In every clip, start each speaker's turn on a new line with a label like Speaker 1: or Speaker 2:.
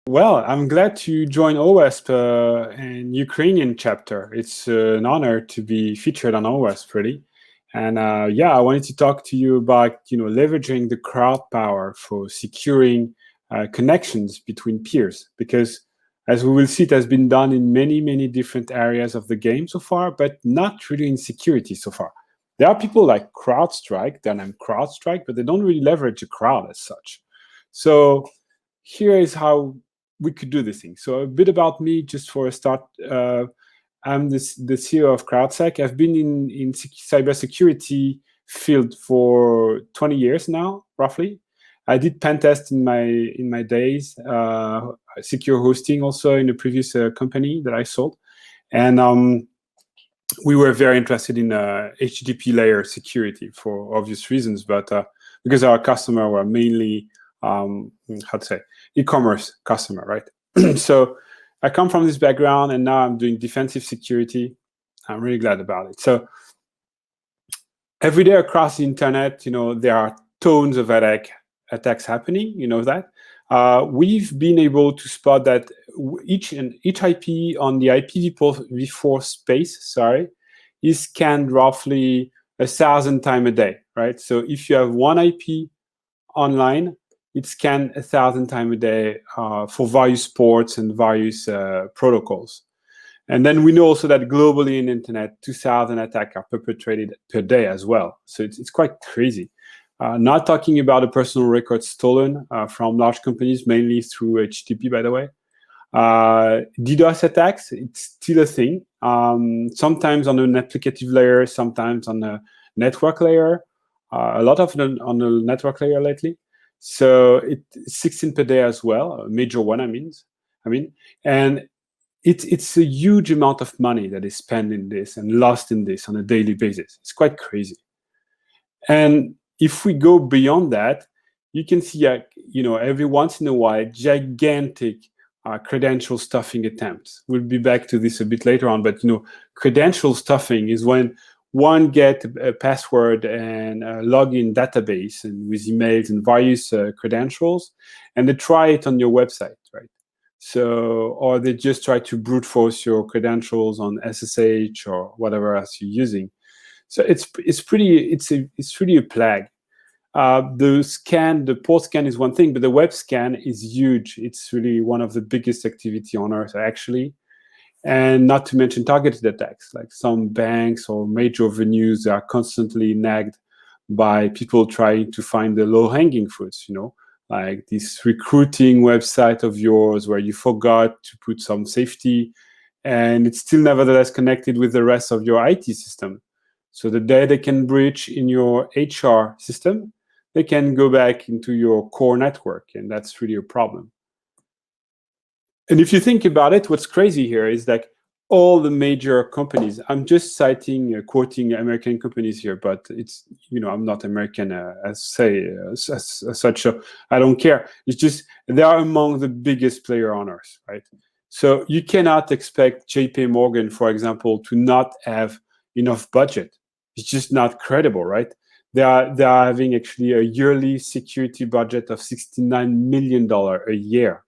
Speaker 1: Well, I'm glad to join OWASP and Ukrainian chapter. It's an honor to be featured on OWASP, really. And yeah, I wanted to talk to you about leveraging the crowd power for securing connections between peers, because as we will see, it has been done in many different areas of the game so far, but not really in security so far. There are people like CrowdStrike, they're named CrowdStrike, but they don't really leverage a crowd as such. So here is how we could do this thing. So a bit about me, just for a start. I'm the CEO of CrowdSec. I've been in cybersecurity field for 20 years now, roughly. I did pen test in my days, secure hosting also in the previous company that I sold, and we were very interested in HTTP layer security for obvious reasons, but because our customer were mainly how to say, e-commerce customer, right? So I come from this background, and now I'm doing defensive security. I'm really glad about it. So every day across the internet, there are tons of attacks happening. You know that. We've been able to spot that each IP on the IPv4 space, sorry, is scanned roughly 1,000 times a day, right? So if you have one IP online, it's scanned 1,000 times a day for various ports and various protocols. And then we know also that globally in the internet, 2,000 attacks are perpetrated per day as well. So it's quite crazy. Not talking about the personal records stolen from large companies, mainly through HTTP, by the way. DDoS attacks, it's still a thing. Sometimes on an applicative layer, sometimes on a network layer. A lot of them on the network layer lately. So it's 16 per day as well, a major one, I mean, and it's a huge amount of money that is spent in this and lost in this on a daily basis. It's quite crazy. And if we go beyond that, you can see, every once in a while, gigantic credential stuffing attempts. We'll be back to this a bit later on, but credential stuffing is when one get a password and a login database and with emails and various credentials, and they try it on your website, right? So, or they just try to brute force your credentials on SSH or whatever else you're using. So it's really a plague. The port scan is one thing, but the web scan is huge. It's really one of the biggest activity on Earth, actually. And not to mention targeted attacks, like some banks or major venues are constantly nagged by people trying to find the low-hanging fruits, like this recruiting website of yours where you forgot to put some safety, and it's still nevertheless connected with the rest of your IT system. So the day they can breach in your HR system, they can go back into your core network, and that's really a problem. And if you think about it, what's crazy here is that all the major companies, I'm just quoting American companies here, but it's, I'm not American as such, so I don't care. It's just, they are among the biggest player on Earth, right? So you cannot expect JP Morgan, for example, to not have enough budget. It's just not credible, right? They are having actually a yearly security budget of $69 million a year.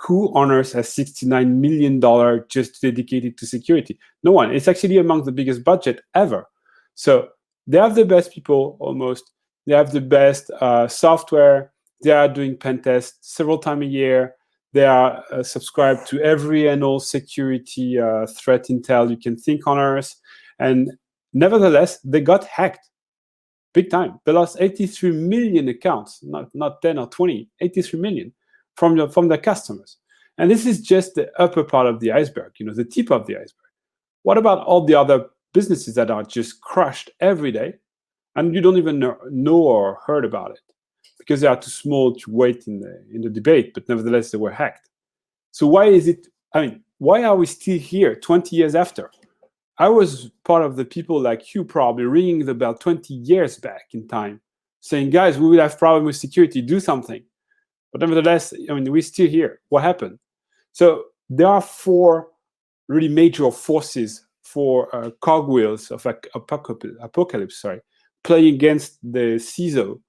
Speaker 1: Who on earth has $69 million just dedicated to security? No one. It's actually among the biggest budget ever. So they have the best people, almost. They have the best software. They are doing pen tests several times a year. They are subscribed to every and all security threat intel you can think on Earth. And nevertheless, they got hacked. Big time. They lost 83 million accounts, not 10 or 20, 83 million. From their customers. And this is just the upper part of the iceberg, the tip of the iceberg. What about all the other businesses that are just crushed every day and you don't even know or heard about it because they are too small to wait in the debate, but nevertheless they were hacked. So why are we still here 20 years after? I was part of the people like you probably ringing the bell 20 years back in time saying, guys, we will have problem with security, do something. But nevertheless, we're still here. What happened? So there are four really major forces for cogwheels of apocalypse, playing against the CISO.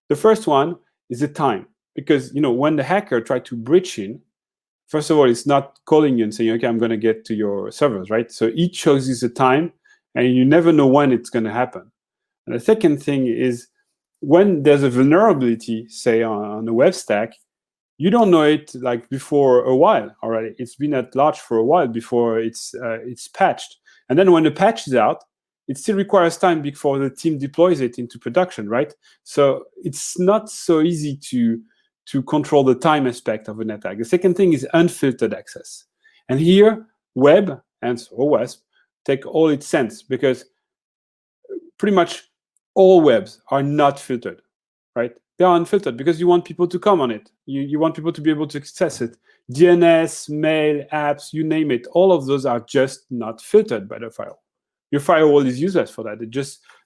Speaker 1: The first one is the time, because when the hacker tried to breach in, First of all, it's not calling you and saying, okay, I'm going to get to your servers, right? So it chooses a time, and you never know when it's going to happen. And the second thing is, when there's a vulnerability, say on the web stack, you don't know it like before a while already. It's been at large for a while before it's patched. And then when the patch is out, it still requires time before the team deploys it into production, right? So it's not so easy to control the time aspect of an attack. The second thing is unfiltered access. And here, web and OWASP take all its sense, because pretty much all webs are not filtered, right? They are unfiltered because you want people to come on it. You want people to be able to access it. DNS, mail, apps, you name it. All of those are just not filtered by the firewall. Your firewall is useless for that.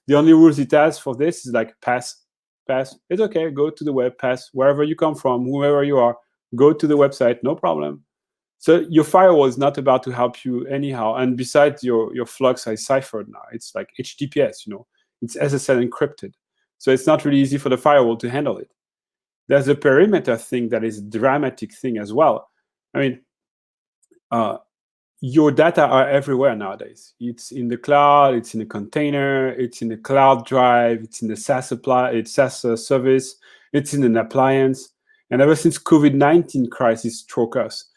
Speaker 1: The only rules it has for this is like pass. It's okay. Go to the web, pass wherever you come from, whoever you are. Go to the website, no problem. So your firewall is not about to help you anyhow. And besides, your flux is ciphered now. It's like HTTPS, it's SSL encrypted. So it's not really easy for the firewall to handle it. There's a perimeter thing that is a dramatic thing as well. I mean, your data are everywhere nowadays. It's in the cloud, it's in a container, it's in a cloud drive, it's in the SaaS service, it's in an appliance. And ever since COVID-19 crisis struck us,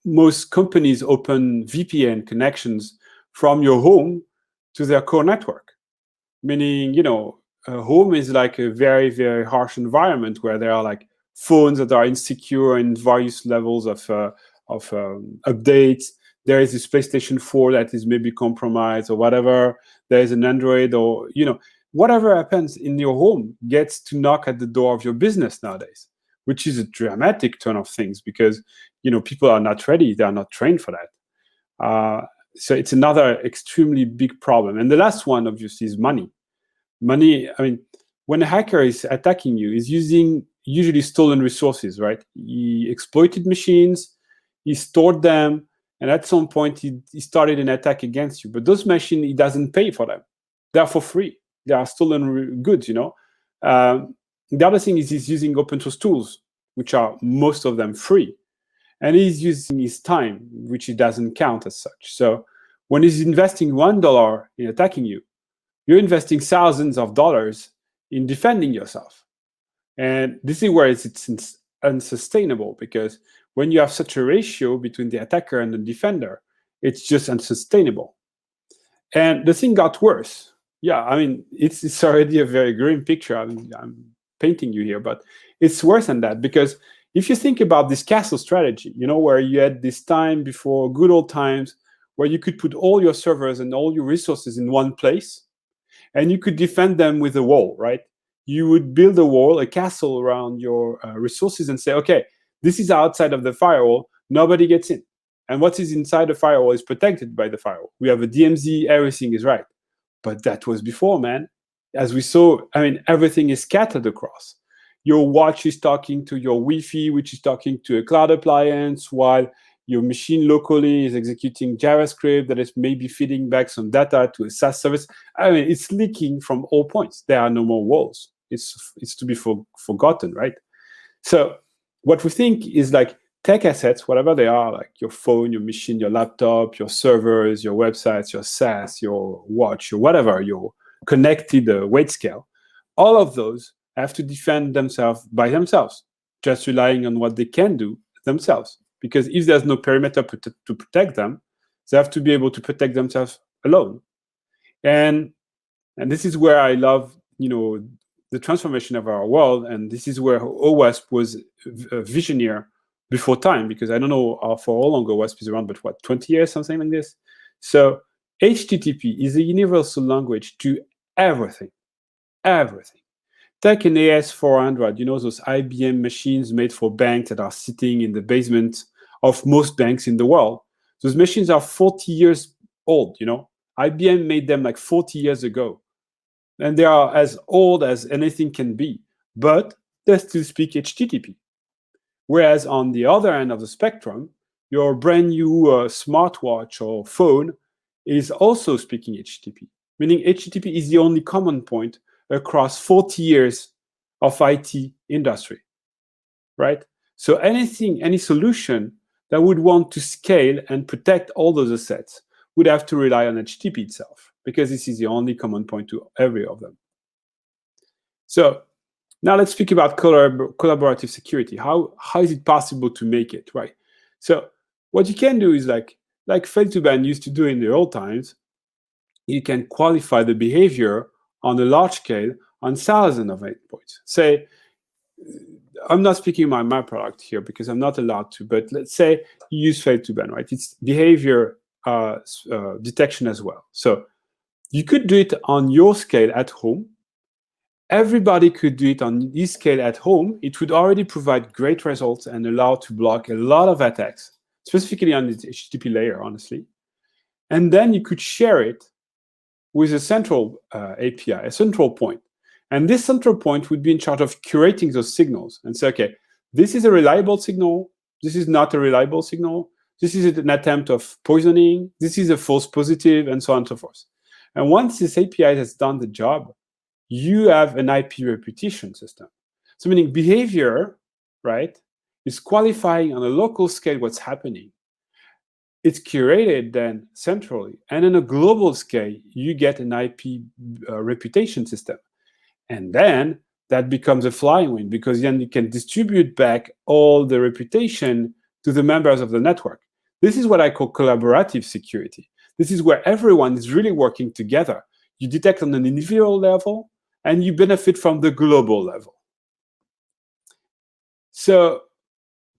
Speaker 1: most companies open VPN connections from your home to their core network. Meaning, home is like a very, very harsh environment where there are like phones that are insecure in various levels of updates. There is this PlayStation 4 that is maybe compromised or whatever. There is an Android, or whatever happens in your home gets to knock at the door of your business nowadays, which is a dramatic turn of things, because people are not ready. They are not trained for that. So it's another extremely big problem. And the last one, obviously, is money. Money, I mean, when a hacker is attacking you, is using usually stolen resources, right? He exploited machines, he stored them, and at some point he started an attack against you. But those machines, he doesn't pay for them. They are for free. They are stolen goods, The other thing is he's using open source tools, which are most of them free. And he's using his time, which he doesn't count as such. So when he's investing $1 in attacking you, you're investing thousands of dollars in defending yourself. And this is where it's unsustainable, because when you have such a ratio between the attacker and the defender, it's just unsustainable. And the thing got worse. Yeah, I mean, it's already a very grim picture. I mean, I'm painting you here, but it's worse than that, because if you think about this castle strategy, where you had this time before, good old times, where you could put all your servers and all your resources in one place, and you could defend them with a wall, right? You would build a wall, a castle around your resources, and say, okay, this is outside of the firewall, nobody gets in. And what is inside the firewall is protected by the firewall. We have a DMZ, everything is right. But that was before, man. As we saw, I mean, everything is scattered across. Your watch is talking to your Wi-Fi, which is talking to a cloud appliance, while your machine locally is executing JavaScript that is maybe feeding back some data to a SaaS service. I mean, it's leaking from all points. There are no more walls. It's to be forgotten, right? So what we think is like tech assets, whatever they are, like your phone, your machine, your laptop, your servers, your websites, your SaaS, your watch, or whatever, your connected weight scale, all of those have to defend themselves by themselves, just relying on what they can do themselves. Because if there's no perimeter to protect them, they have to be able to protect themselves alone. And this is where I love, the transformation of our world. And this is where OWASP was a visionary before time, because I don't know for how long OWASP is around, but 20 years, something like this. So HTTP is a universal language to everything. Take an AS400, those IBM machines made for banks that are sitting in the basement of most banks in the world. Those machines are 40 years old, IBM made them like 40 years ago. And they are as old as anything can be, but they still speak HTTP. Whereas on the other end of the spectrum, your brand new smartwatch or phone is also speaking HTTP, meaning HTTP is the only common point across 40 years of IT industry, right? So anything, any solution that would want to scale and protect all those assets would have to rely on HTTP itself, because this is the only common point to every of them. So now let's speak about collaborative security. How is it possible to make it, right? So what you can do is like fail2ban used to do in the old times, you can qualify the behavior on a large scale on thousands of endpoints. Say, I'm not speaking about my product here because I'm not allowed to, but let's say you use fail2ban, right? It's behavior detection as well. So you could do it on your scale at home. Everybody could do it on this scale at home. It would already provide great results and allow to block a lot of attacks, specifically on the HTTP layer, honestly. And then you could share it with a central API, a central point. And this central point would be in charge of curating those signals and say, okay, this is a reliable signal. This is not a reliable signal. This is an attempt of poisoning. This is a false positive, and so on and so forth. And once this API has done the job, you have an IP reputation system. So meaning behavior, right, is qualifying on a local scale what's happening. It's curated then centrally. And on a global scale, you get an IP reputation system. And then that becomes a flywheel, because then you can distribute back all the reputation to the members of the network. This is what I call collaborative security. This is where everyone is really working together. You detect on an individual level, and you benefit from the global level. So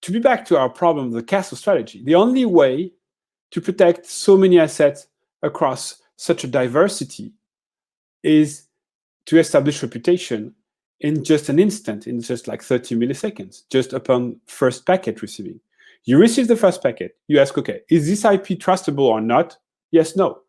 Speaker 1: to be back to our problem, the castle strategy, the only way to protect so many assets across such a diversity is to establish reputation in just an instant, in just like 30 milliseconds, just upon first packet receiving. You receive the first packet, you ask, okay, is this IP trustable or not? Yes, no.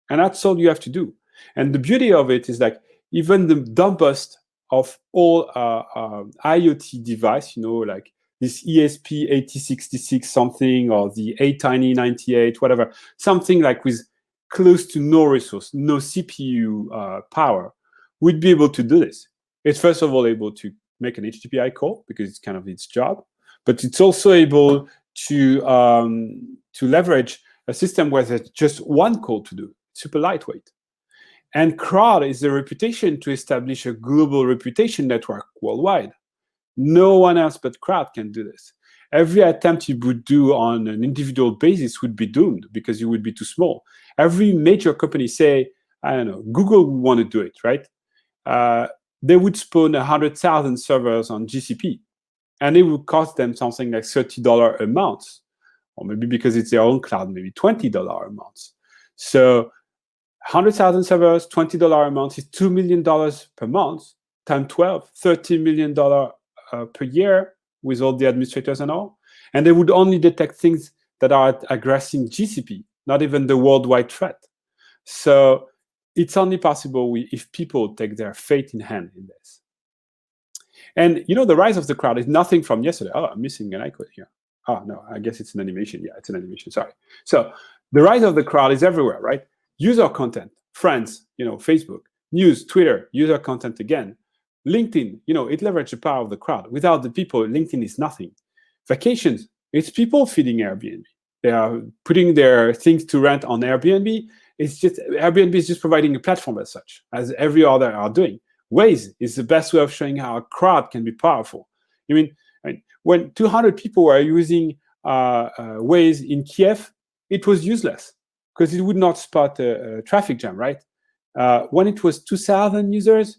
Speaker 1: And that's all you have to do. And the beauty of it is like, even the dumbest of all IoT device, like this ESP8066 something, or the A-Tiny98, whatever, something like with close to no resource, no CPU power, would be able to do this. It's first of all able to make an HTTP call, because it's kind of its job, but it's also able to leverage a system where there's just one call to do, super lightweight. And CROD is the reputation to establish a global reputation network worldwide. No one else but CROD can do this. Every attempt you would do on an individual basis would be doomed, because you would be too small. Every major company, say, I don't know, Google would want to do it, right? They would spawn 100,000 servers on GCP, and it would cost them something like $30 a month, or maybe because it's their own cloud, maybe $20 a month. So 100,000 servers, $20 a month is $2 million per month, times 12, $30 million per year with all the administrators and all. And they would only detect things that are aggressing GCP, not even the worldwide threat. So it's only possible if people take their fate in hand in this. And the rise of the crowd is nothing from yesterday. Oh, I'm missing an icon here. Oh, no, I guess it's an animation. Yeah, it's an animation, sorry. So the rise of the crowd is everywhere, right? User content, friends, Facebook, news, Twitter, user content again. LinkedIn, it leverages the power of the crowd. Without the people, LinkedIn is nothing. Vacations, it's people feeding Airbnb. They are putting their things to rent on Airbnb. It's just, Airbnb is just providing a platform as such, as every other are doing. Waze is the best way of showing how a crowd can be powerful. I mean, when 200 people were using Waze in Kiev, it was useless, because it would not spot a traffic jam, right? When it was 2,000 users,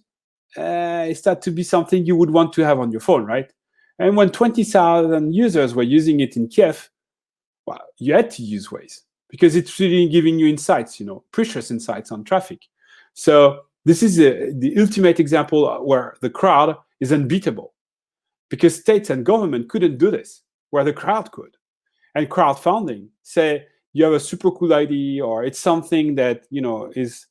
Speaker 1: it started to be something you would want to have on your phone, right? And when 20,000 users were using it in Kiev, well, you had to use Waze, because it's really giving you insights, precious insights on traffic. So this is the ultimate example where the crowd is unbeatable, because states and government couldn't do this, where the crowd could. And crowdfunding, say you have a super cool idea, or it's something that is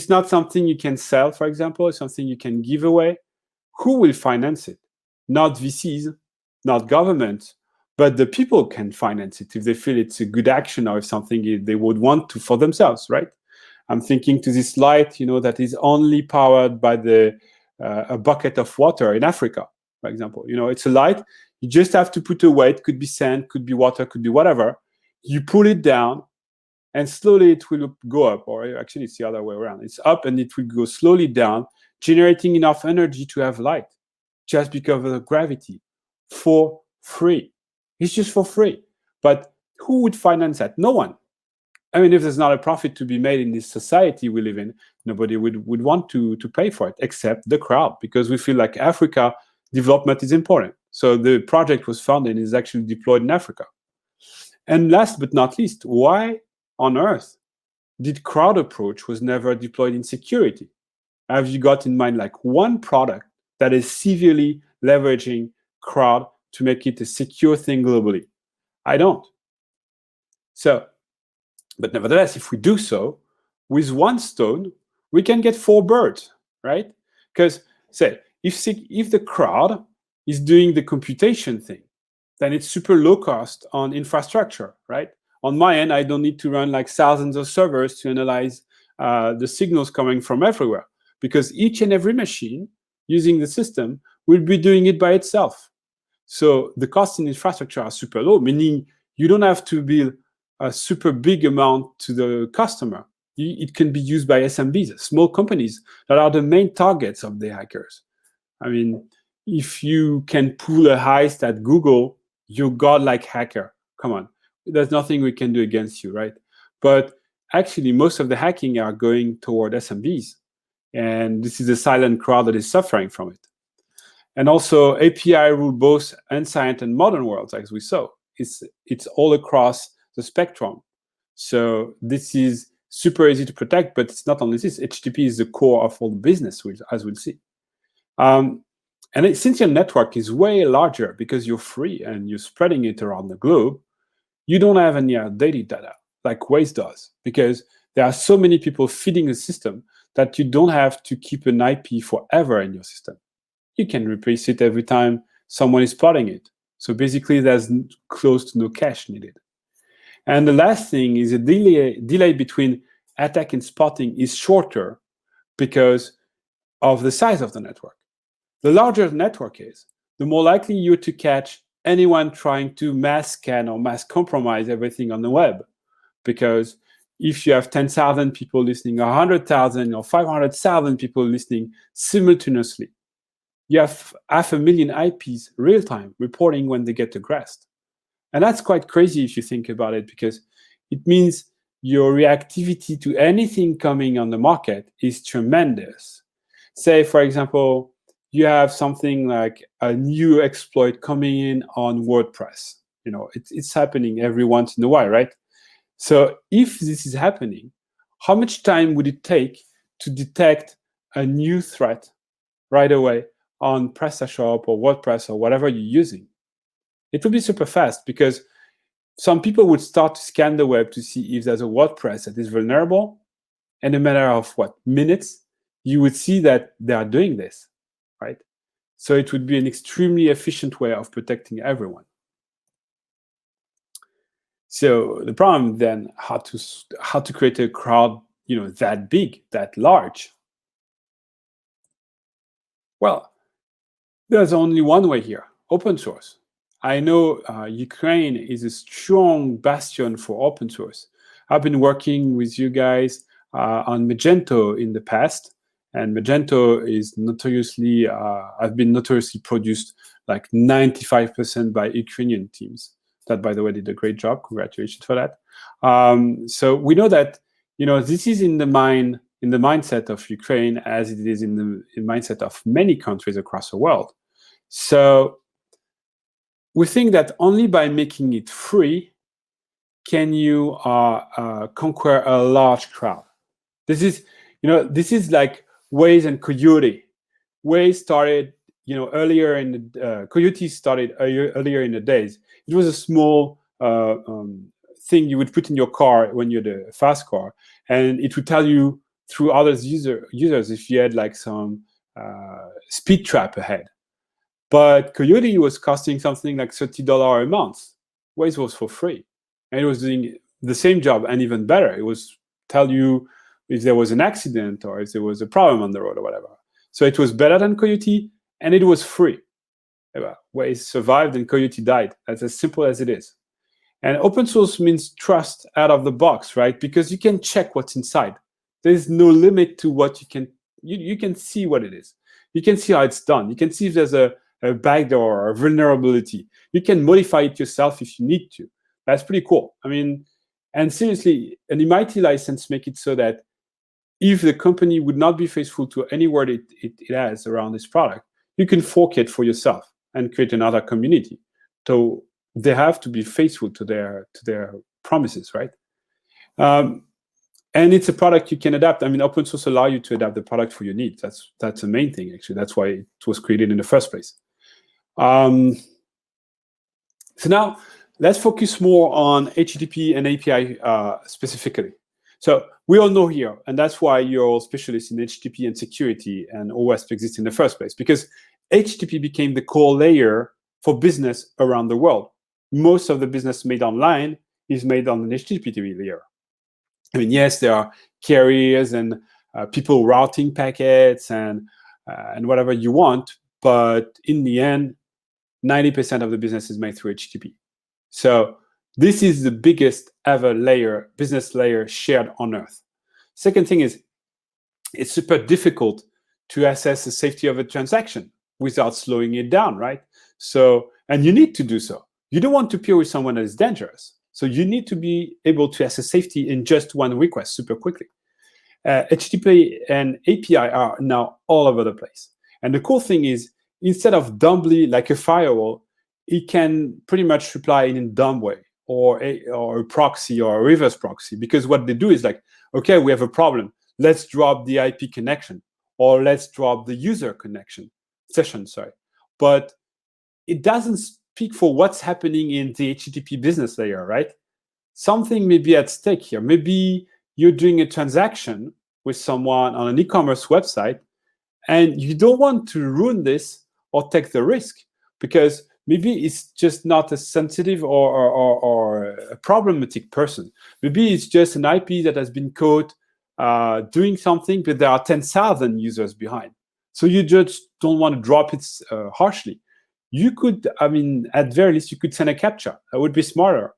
Speaker 1: not something you can sell, for example, it's something you can give away. Who will finance it? Not VCs, not government, but the people can finance it if they feel it's a good action, or if something they would want to for themselves, right? I'm thinking to this light, that is only powered by a bucket of water in Africa, for example. It's a light. You just have to put a weight, could be sand, could be water, could be whatever. You pull it down, and slowly it will go up, or actually it's the other way around. It's up and it will go slowly down, generating enough energy to have light, just because of the gravity, for free. It's just for free. But who would finance that? No one. I mean, if there's not a profit to be made in this society we live in, nobody would want to pay for it, except the crowd, because we feel like Africa development is important. So the project was funded and is actually deployed in Africa. And last but not least, why on earth did crowd approach was never deployed in security? Have you got in mind like one product that is severely leveraging crowd to make it a secure thing globally? I don't. So, but nevertheless, if we do so, with one stone, we can get 4 birds, right? Because say, if the crowd is doing the computation thing, then it's super low cost on infrastructure, right? On my end, I don't need to run like thousands of servers to analyze the signals coming from everywhere, because each and every machine using the system will be doing it by itself. So the costs in infrastructure are super low, meaning you don't have to build a super big amount to the customer. It can be used by SMBs, small companies that are the main targets of the hackers. I mean, if you can pull a heist at Google, you're godlike hacker. Come on, there's nothing we can do against you, right? But actually, most of the hacking are going toward SMBs, and this is a silent crowd that is suffering from it. And also, API rule both ancient and modern worlds, as we saw. It's all across the spectrum. So this is super easy to protect, but it's not only this. HTTP is the core of all the business, as we'll see. And since your network is way larger because you're free and you're spreading it around the globe, you don't have any outdated data like OWASP does, because there are so many people feeding the system that you don't have to keep an IP forever in your system. You can replace it every time someone is spotting it. So basically, there's close to no cache needed. And the last thing is a delay between attack and spotting is shorter because of the size of the network. The larger the network is, the more likely you're to catch anyone trying to mass scan or mass compromise everything on the web. Because if you have 10,000 people listening, 100,000 or 500,000 people listening simultaneously, you have 500,000 IPs real-time reporting when they get aggressed. And that's quite crazy if you think about it, because it means your reactivity to anything coming on the market is tremendous. Say, for example, you have something like a new exploit coming in on WordPress. It's happening every once in a while, right? So if this is happening, how much time would it take to detect a new threat right away on PrestaShop or WordPress or whatever you're using? It would be super fast, because some people would start to scan the web to see if there's a WordPress that is vulnerable. And in a matter of minutes, you would see that they are doing this, right? So it would be an extremely efficient way of protecting everyone. So the problem then, how to create a crowd, that big, that large? Well, there's only one way here: open source. I know Ukraine is a strong bastion for open source. I've been working with you guys on Magento in the past, and Magento is notoriously, I've been notoriously produced like 95% by Ukrainian teams. That, by the way, did a great job. Congratulations for that. So we know that this is in the mindset of Ukraine, as it is in the mindset of many countries across the world. So we think that only by making it free can you conquer a large crowd. This is like Waze and Coyote. Waze started, earlier in the Coyote started earlier in the days. It was a small thing you would put in your car when you had a fast car, and it would tell you through other users if you had like some speed trap ahead. But Coyote was costing something like $30 a month. Waze was for free, and it was doing the same job and even better. It was tell you if there was an accident or if there was a problem on the road or whatever. So it was better than Coyote, and it was free. Waze survived and Coyote died. That's as simple as it is. And open source means trust out of the box, right? Because you can check what's inside. There's no limit to what you can. You can see what it is. You can see how it's done. You can see if there's a backdoor or a vulnerability. You can modify it yourself if you need to. That's pretty cool. I mean, and seriously, an MIT license makes it so that if the company would not be faithful to any word it has around this product, you can fork it for yourself and create another community. So they have to be faithful to their promises, right? And it's a product you can adapt. I mean, open source allows you to adapt the product for your needs. That's the main thing, actually. That's why it was created in the first place. So now let's focus more on HTTP and API specifically. So we all know here, and that's why you're all specialists in HTTP and security, and OWASP exists in the first place, because HTTP became the core layer for business around the world. Most of the business made online is made on an HTTP layer. I mean, yes, there are carriers and people routing packets and whatever you want, but in the end, 90% of the business is made through HTTP. So this is the biggest ever layer, business layer shared on Earth. Second thing is, it's super difficult to assess the safety of a transaction without slowing it down, right? So, and you need to do so. You don't want to peer with someone that is dangerous. So you need to be able to assess safety in just one request super quickly. HTTP and API are now all over the place. And the cool thing is, instead of dumbly like a firewall, it can pretty much reply in a dumb way, or a proxy or a reverse proxy, because what they do is like, okay, we have a problem. Let's drop the IP connection, or let's drop the user connection session, sorry. But it doesn't speak for what's happening in the HTTP business layer, right? Something may be at stake here. Maybe you're doing a transaction with someone on an e-commerce website, and you don't want to ruin this or take the risk, because maybe it's just not a sensitive or a problematic person. Maybe it's just an IP that has been caught doing something, but there are 10,000 users behind. So you just don't want to drop it harshly. You could, I mean, at very least, you could send a captcha. That would be smarter.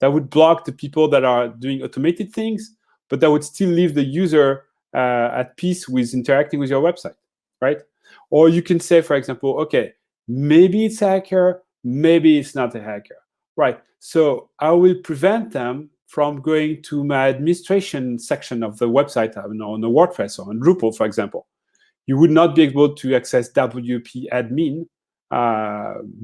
Speaker 1: That would block the people that are doing automated things, but that would still leave the user at peace with interacting with your website, right? Or you can say, for example, okay, maybe it's a hacker, maybe it's not a hacker, right? So I will prevent them from going to my administration section of the website, on the WordPress or on Drupal, for example. You would not be able to access WP admin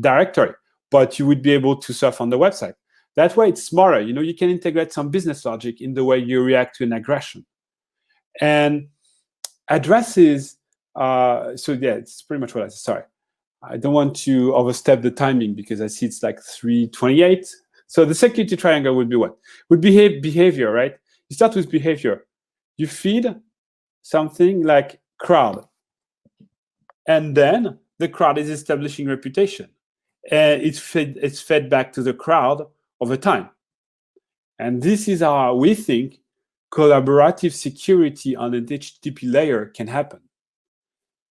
Speaker 1: directory, but you would be able to surf on the website. That way, it's smarter. You know, you can integrate some business logic in the way you react to an aggression. And addresses, so yeah, it's pretty much what I said. Sorry. I don't want to overstep the timing because I see it's like 3:28. So the security triangle would be what? Would be behavior, right? You start with behavior. You feed something like crowd. And then the crowd is establishing reputation. And it's fed back to the crowd over time. And this is how we think collaborative security on an HTTP layer can happen.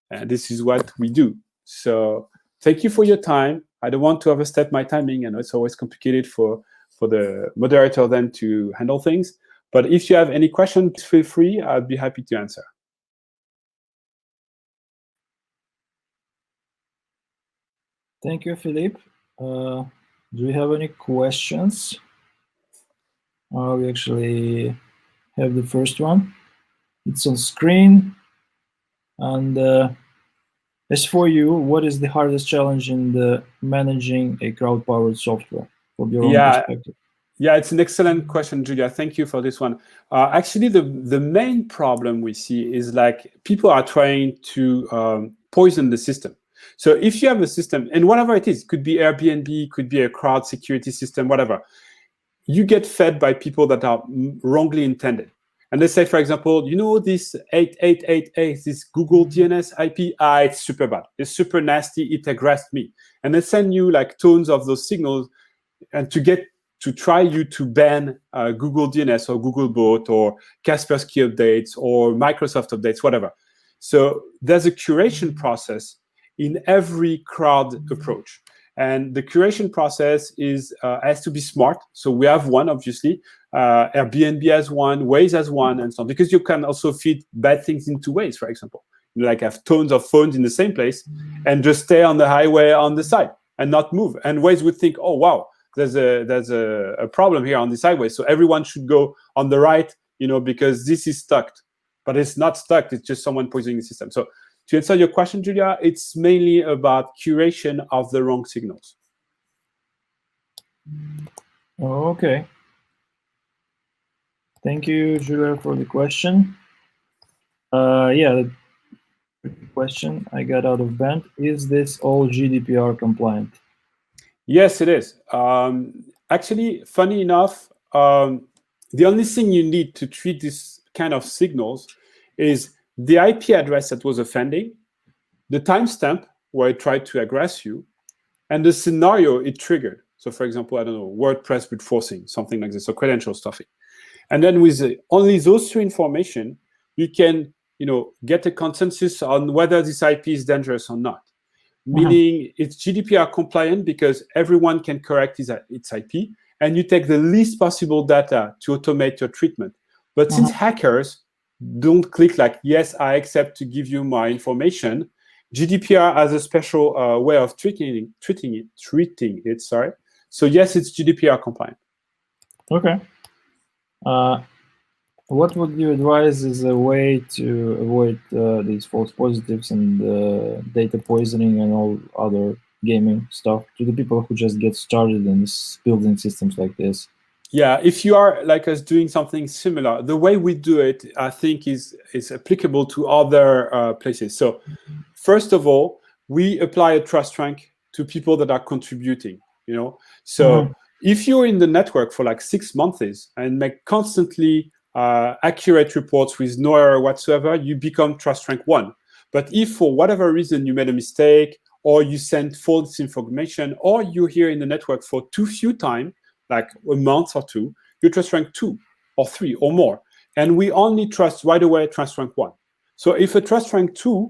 Speaker 1: And this is what we do. So thank you for your time. I don't want to overstep my timing. I know it's always complicated for the moderator then to handle things. But if you have any questions, feel free. I'll be happy to answer.
Speaker 2: Thank you, Philippe. Do we have any questions? We actually have the first one. It's on screen. And as for you, what is the hardest challenge in managing a crowd-powered software from your own perspective?
Speaker 1: Yeah, it's an excellent question, Julia. Thank you for this one. Actually, the main problem we see is like people are trying to poison the system. So if you have a system, and whatever it is, could be Airbnb, could be a crowd security system, whatever, you get fed by people that are wrongly intended. And they say, for example, you know, this 8888, this Google DNS IP, it's super bad. It's super nasty. It aggressed me. And they send you like tons of those signals and to try you to ban Google DNS or Google Bot or Kaspersky updates or Microsoft updates, whatever. So there's a curation process in every crowd approach. And the curation process has to be smart. So we have one, obviously. Airbnb has one, Waze has one, and so on. Because you can also feed bad things into Waze, for example. You like have tons of phones in the same place and just stay on the highway on the side and not move. And Waze would think, oh, wow, there's a problem here on this highway. So everyone should go on the right, because this is stuck. But it's not stuck. It's just someone poisoning the system. So to answer your question, Julia, it's mainly about curation of the wrong signals.
Speaker 2: Okay. Thank you, Julia, for the question. Yeah, the question I got out of Bent, is this all GDPR compliant?
Speaker 1: Yes, it is. Actually, funny enough, the only thing you need to treat this kind of signals is the IP address that was offending, the timestamp where it tried to aggress you, and the scenario it triggered. So for example, I don't know, WordPress brute forcing, something like this, or credential stuffing. And then with only those two information, you can get a consensus on whether this IP is dangerous or not. Meaning it's GDPR compliant because everyone can correct its IP, and you take the least possible data to automate your treatment. But since hackers don't click like, yes, I accept to give you my information, GDPR has a special way of treating it. Sorry. So yes, it's GDPR compliant.
Speaker 2: Okay. What would you advise as a way to avoid these false positives and data poisoning and all other gaming stuff to the people who just get started in building systems like this?
Speaker 1: Yeah, if you are like us doing something similar, the way we do it, I think, is applicable to other places. So first of all, we apply a trust rank to people that are contributing, So if you're in the network for like 6 months and make constantly accurate reports with no error whatsoever, you become trust rank 1. But if for whatever reason you made a mistake, or you sent false information, or you're here in the network for too few time, like a month or two, you trust rank 2 or 3 or more. And we only trust right away trust rank 1. So if a trust rank 2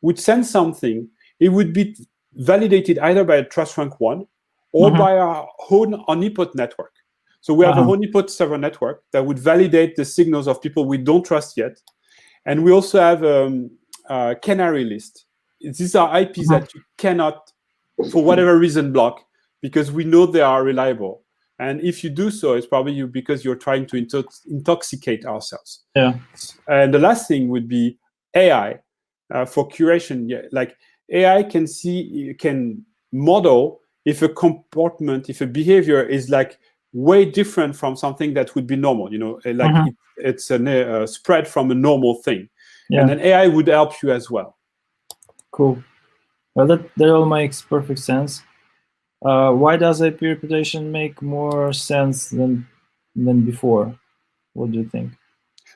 Speaker 1: would send something, it would be validated either by a trust rank 1 or by our own honeypot network. So we have a honeypot server network that would validate the signals of people we don't trust yet. And we also have a canary list. These are IPs that you cannot, for whatever reason, block because we know they are reliable. And if you do so, it's probably because you're trying to intoxicate ourselves.
Speaker 2: Yeah.
Speaker 1: And the last thing would be AI for curation. Yeah, like AI can model if a comportment, if a behavior is like way different from something that would be normal. It's a spread from a normal thing. Yeah. And then AI would help you as well.
Speaker 2: Cool. Well, that all makes perfect sense. Why does IP reputation make more sense than before? What do you think?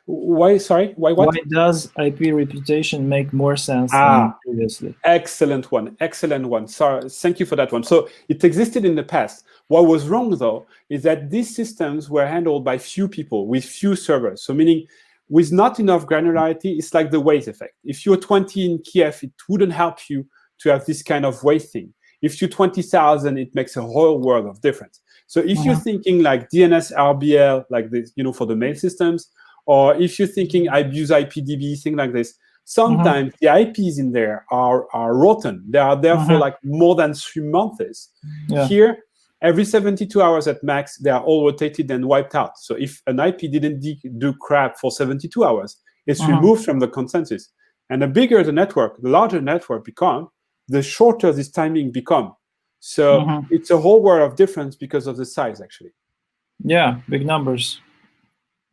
Speaker 1: Why? Sorry. Why? What?
Speaker 2: Why does IP reputation make more sense than previously?
Speaker 1: Excellent one. Excellent one. Sorry. Thank you for that one. So it existed in the past. What was wrong though is that these systems were handled by few people with few servers. So meaning with not enough granularity, it's like the Waze effect. If you're 20 in Kiev, it wouldn't help you to have this kind of Waze thing. If you're 20,000, it makes a whole world of difference. So if you're thinking like DNS RBL, like this, for the mail systems, or if you're thinking I use IPDB, thing like this, sometimes the IPs in there are rotten. They are there for like more than 3 months. Yeah. Here, every 72 hours at max, they are all rotated and wiped out. So if an IP didn't do crap for 72 hours, it's removed from the consensus. And the bigger the network, the larger the network become, the shorter this timing become. So it's a whole world of difference because of the size, actually.
Speaker 2: Yeah, big numbers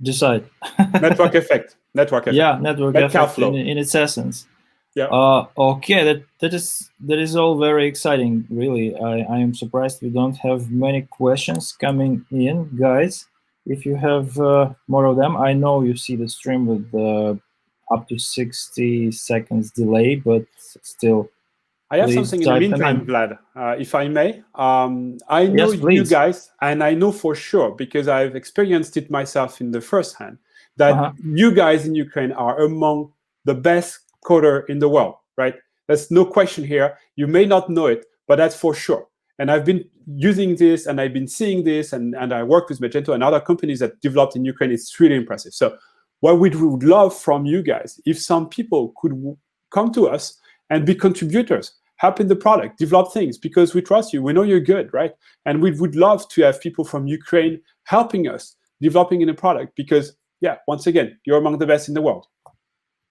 Speaker 2: decide.
Speaker 1: Network effect.
Speaker 2: Yeah, network effect in its essence.
Speaker 1: Yeah.
Speaker 2: Okay, that is all very exciting. Really, I am surprised we don't have many questions coming in, guys. If you have more of them, I know you see the stream with up to 60 seconds delay, but still.
Speaker 1: I have something in the meantime, Vlad, if I may. I know you guys, and I know for sure, because I've experienced it myself in the first hand, that you guys in Ukraine are among the best coder in the world, right? There's no question here. You may not know it, but that's for sure. And I've been using this, and I've been seeing this, and I work with Magento and other companies that developed in Ukraine. It's really impressive. So what we would love from you guys, if some people could come to us and be contributors, help in the product, develop things, because we trust you. We know you're good, right? And we would love to have people from Ukraine helping us developing in a product, because, yeah, once again, you're among the best in the world.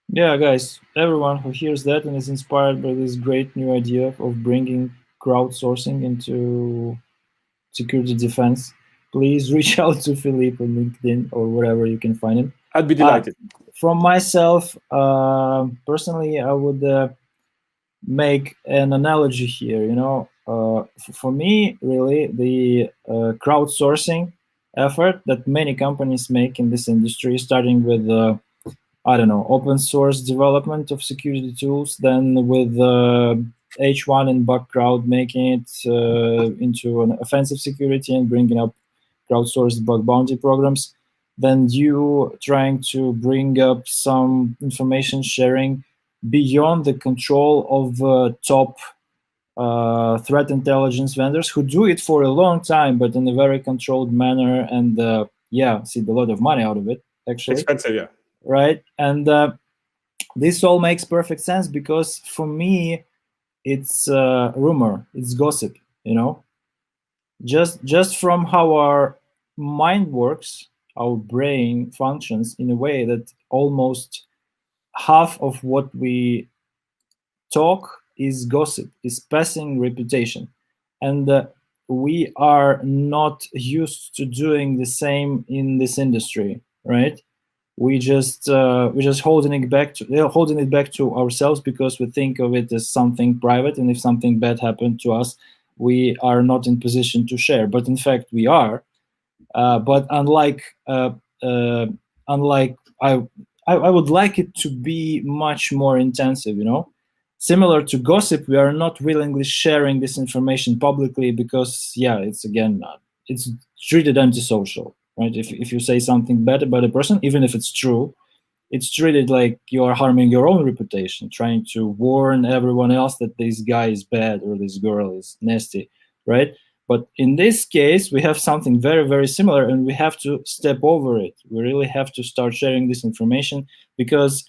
Speaker 2: Yeah, guys, everyone who hears that and is inspired by this great new idea of bringing crowdsourcing into security defense, please reach out to Philippe on LinkedIn or wherever you can find him.
Speaker 1: I'd be delighted.
Speaker 2: From myself, personally, I would make an analogy here. You know, for me, really, the crowdsourcing effort that many companies make in this industry, starting with I don't know, open source development of security tools, then with H1 and Bugcrowd making it into an offensive security and bringing up crowdsourced bug bounty programs, then you trying to bring up some information sharing beyond the control of top threat intelligence vendors who do it for a long time, but in a very controlled manner, and yeah, see a lot of money out of it, actually.
Speaker 1: Expensive, yeah.
Speaker 2: Right, and this all makes perfect sense, because for me, it's rumor, it's gossip, you know. Just from how our mind works, our brain functions in a way that almost half of what we talk is gossip, is passing reputation, and we are not used to doing the same in this industry, right? We're just holding it back to ourselves, because we think of it as something private, and if something bad happened to us, we are not in position to share. But in fact, we are. But unlike I would like it to be much more intensive, you know. Similar to gossip, we are not willingly sharing this information publicly, because yeah, it's again it's treated antisocial. Right? If you say something bad about a person, even if it's true, it's treated like you are harming your own reputation, trying to warn everyone else that this guy is bad or this girl is nasty, right? But in this case, we have something very, very similar, and we have to step over it. We really have to start sharing this information, because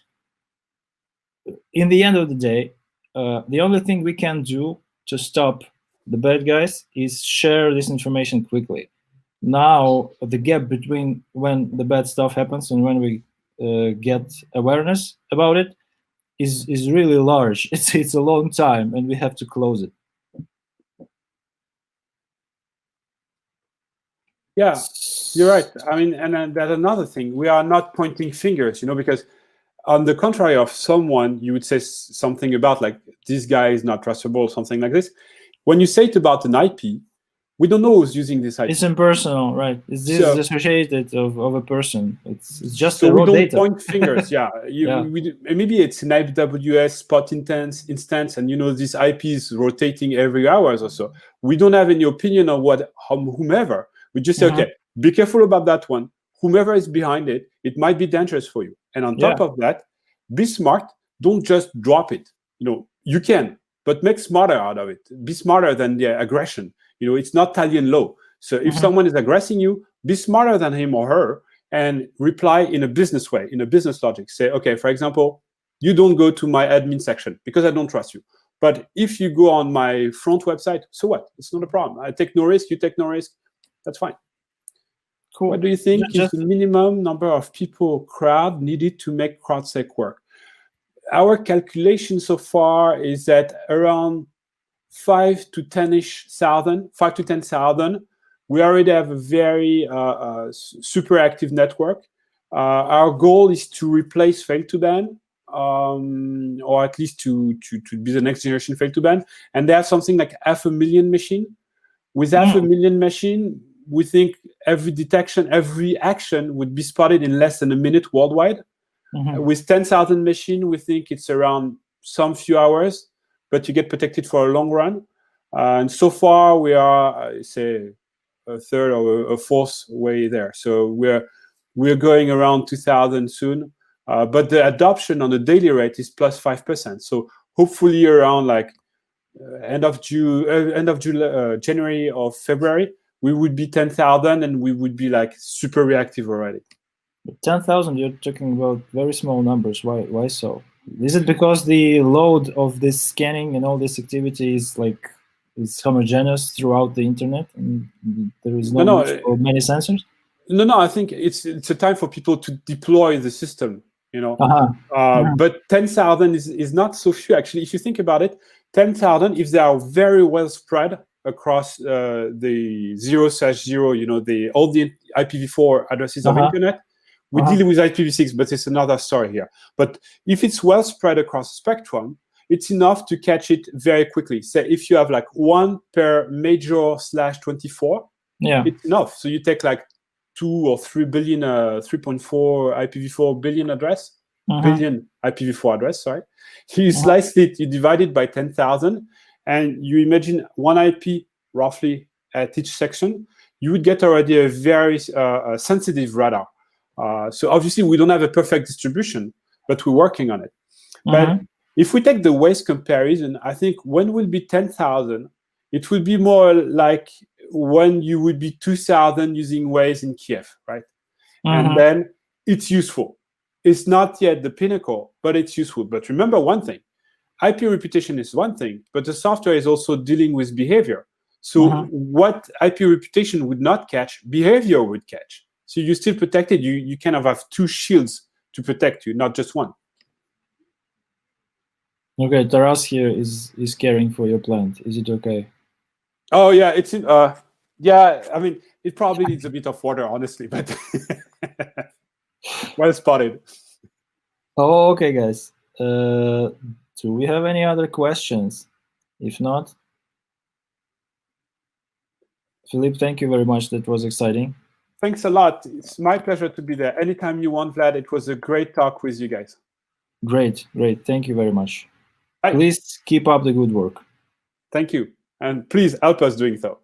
Speaker 2: in the end of the day, the only thing we can do to stop the bad guys is share this information quickly. Now the gap between when the bad stuff happens and when we get awareness about it is really large. It's a long time, and we have to close it.
Speaker 1: Yeah, you're right. I mean, and that's another thing. We are not pointing fingers, you know, because on the contrary of someone, you would say something about like, this guy is not trustable, something like this. When you say it about an IP, we don't know who's using this IP.
Speaker 2: It's impersonal, right? It's disassociated of a person. It's just
Speaker 1: so
Speaker 2: the raw
Speaker 1: we don't
Speaker 2: data.
Speaker 1: point fingers. Yeah, maybe it's an AWS spot instance, and you know this IP is rotating every hours or so. We don't have any opinion on whomever. We just say, okay, be careful about that one. Whomever is behind it, it might be dangerous for you. And on top of that, be smart. Don't just drop it. You know, you can, but make smarter out of it. Be smarter than the aggression. You know, it's not Italian law. So if someone is aggressing you, be smarter than him or her and reply in a business way, in a business logic. Say, okay, for example, you don't go to my admin section because I don't trust you. But if you go on my front website, so what? It's not a problem. I take no risk, you take no risk. That's fine.
Speaker 2: Cool.
Speaker 1: What do you think is the minimum number of people crowd needed to make CrowdSec work? Our calculation so far is that around 5 to 10,000. We already have a very super active network. Our goal is to replace fail-to-ban, or at least to be the next generation fail-to-ban. And they have something like 500,000 machine. With 500,000 machine, we think every detection, every action would be spotted in less than a minute worldwide. With 10,000 machine, we think it's around some few hours, but you get protected for a long run. And so far, we are, say, a third or a fourth way there. So we're going around 2,000 soon. But the adoption on a daily rate is plus 5%. So hopefully around like end of January or February, we would be 10,000 and we would be like super reactive already.
Speaker 2: 10,000, you're talking about very small numbers. Why so? Is it because the load of this scanning and all this activity is like is homogeneous throughout the internet and there is no need for many sensors?
Speaker 1: No, I think it's a time for people to deploy the system, you know. But 10,000 is not so few actually. If you think about it, 10,000, if they are very well spread across the 0/0, you know, all the IPv4 addresses of internet, we deal with IPv6, but it's another story here. But if it's well spread across the spectrum, it's enough to catch it very quickly. Say if you have like 1 per major /24, it's enough. So you take like 2 or 3 billion, 3.4 IPv4 billion address, billion IPv4 address, sorry. You slice it, you divide it by 10,000, and you imagine one IP roughly at each section, you would get already a very sensitive radar. So obviously we don't have a perfect distribution, but we're working on it. But if we take the waste comparison, I think when will be 10,000, it will be more like when you would be 2,000 using Waze in Kiev, right? And then it's useful. It's not yet the pinnacle, but it's useful. But remember one thing, IP reputation is one thing, but the software is also dealing with behavior. So what IP reputation would not catch, behavior would catch. So you're still protected. You kind of have 2 shields to protect you, not just one.
Speaker 2: Okay, Taras here is caring for your plant. Is it okay?
Speaker 1: Oh yeah, it's yeah. I mean, it probably needs a bit of water, honestly, but well spotted.
Speaker 2: Oh, okay, guys. Do we have any other questions? If not, Philippe, thank you very much. That was exciting.
Speaker 1: Thanks a lot. It's my pleasure to be there. Anytime you want, Vlad. It was a great talk with you guys.
Speaker 2: Great. Thank you very much.
Speaker 1: Bye.
Speaker 2: Please keep up the good work.
Speaker 1: Thank you. And please help us doing so.